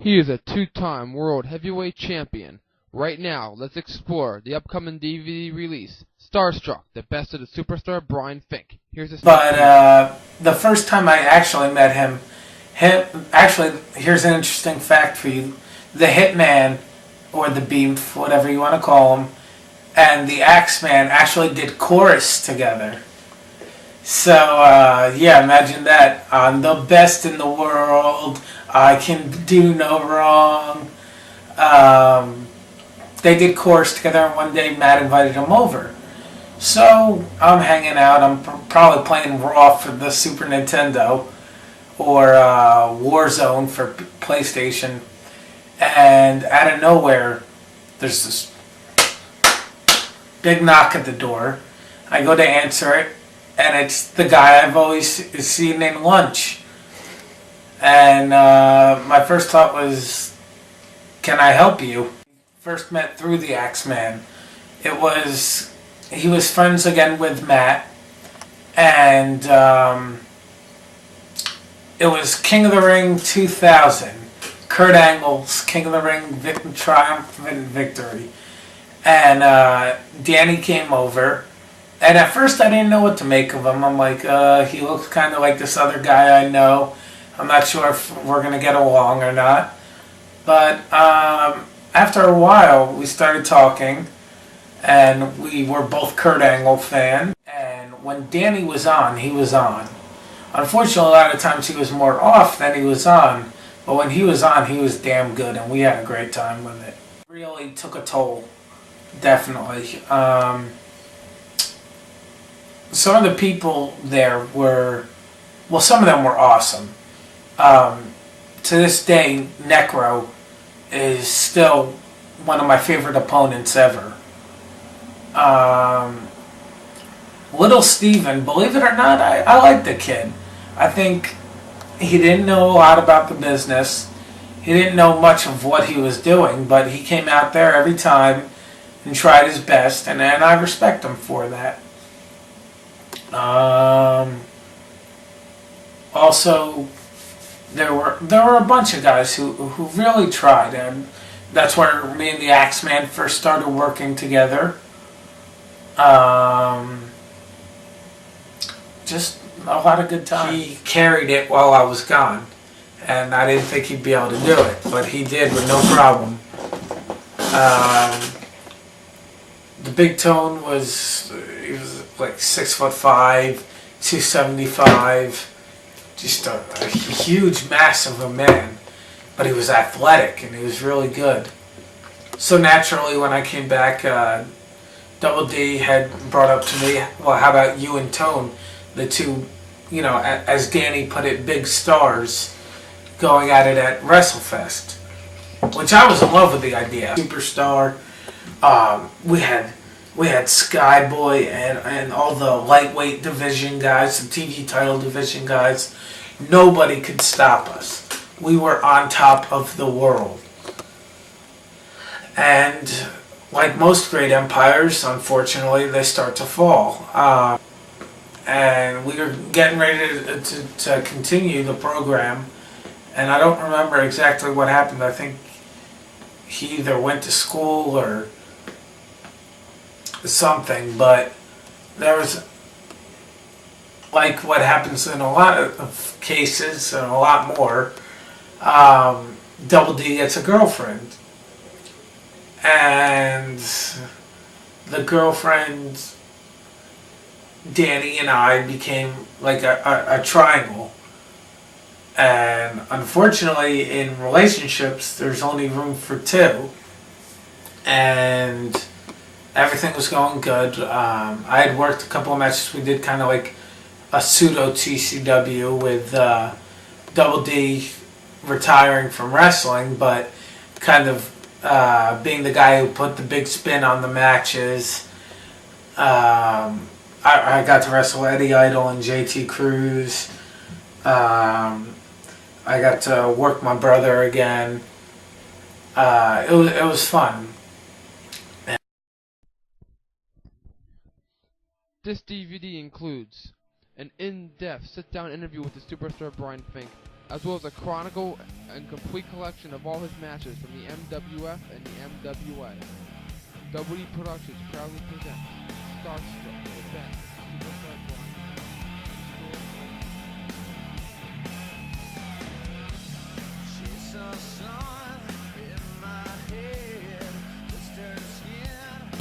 He is a two-time world heavyweight champion. Right now, let's explore the upcoming DVD release, Starstruck, the best of the superstar Brian Fink. Here's a But the first time I actually met him, actually, here's an interesting fact for you. The Hitman, or the Beef, whatever you want to call him, and the Axeman actually did chorus together. So, yeah, imagine that. I'm the best in the world. I can do no wrong. They did chorus together, and one day Matt invited him over. So, I'm hanging out. I'm probably playing Raw for the Super Nintendo, or Warzone for PlayStation. And out of nowhere, there's this big knock at the door. I go to answer it, and it's the guy I've always seen in lunch. And my first thought was, can I help you? First met through the Axeman. He was friends again with Matt, and it was King of the Ring 2000. Kurt Angle's King of the Ring triumphant victory. And Danny came over. And at first I didn't know what to make of him. I'm like, he looks kind of like this other guy I know. I'm not sure if we're going to get along or not. But after a while, we started talking. And we were both Kurt Angle fans. And when Danny was on, he was on. Unfortunately, a lot of times he was more off than he was on. But when he was on, he was damn good. And we had a great time with it. Really took a toll. Definitely. Some of the people there were, well, some of them were awesome. To this day, Necro is still one of my favorite opponents ever. Little Steven, believe it or not, I like the kid. I think he didn't know a lot about the business. He didn't know much of what he was doing, but he came out there every time and tried his best, and I respect him for that. Also, there were a bunch of guys who really tried, and that's where me and the Axeman first started working together. Just a lot of good time. He carried it while I was gone, and I didn't think he'd be able to do it, but he did with no problem. The Big Tone he was like 6'5", 275, just a huge mass of a man, but he was athletic and he was really good. So naturally, when I came back, Double D had brought up to me, well, how about you and Tone, the two, as Danny put it, big stars, going at it at WrestleFest, which I was in love with the idea. Superstar. We had Skyboy and all the lightweight division guys, the TV title division guys. Nobody could stop us. We were on top of the world. And like most great empires, unfortunately, they start to fall. And we were getting ready to continue the program. And I don't remember exactly what happened. I think he either went to school or something, but there was, like what happens in a lot of cases and a lot more, Double D gets a girlfriend, and the girlfriend, Danny and I became like a triangle. And unfortunately, in relationships, there's only room for two. And everything was going good. I had worked a couple of matches. We did kind of like a pseudo TCW with Double D retiring from wrestling, but kind of being the guy who put the big spin on the matches. I got to wrestle Eddie Idol and JT Cruz. I got to work my brother again. It was fun. This DVD includes an in-depth sit-down interview with the superstar Brian Fink, as well as a chronicle and complete collection of all his matches from the MWF and the MWA. WD Productions proudly presents Starstruck, the best Superstar Brian. She's so strong.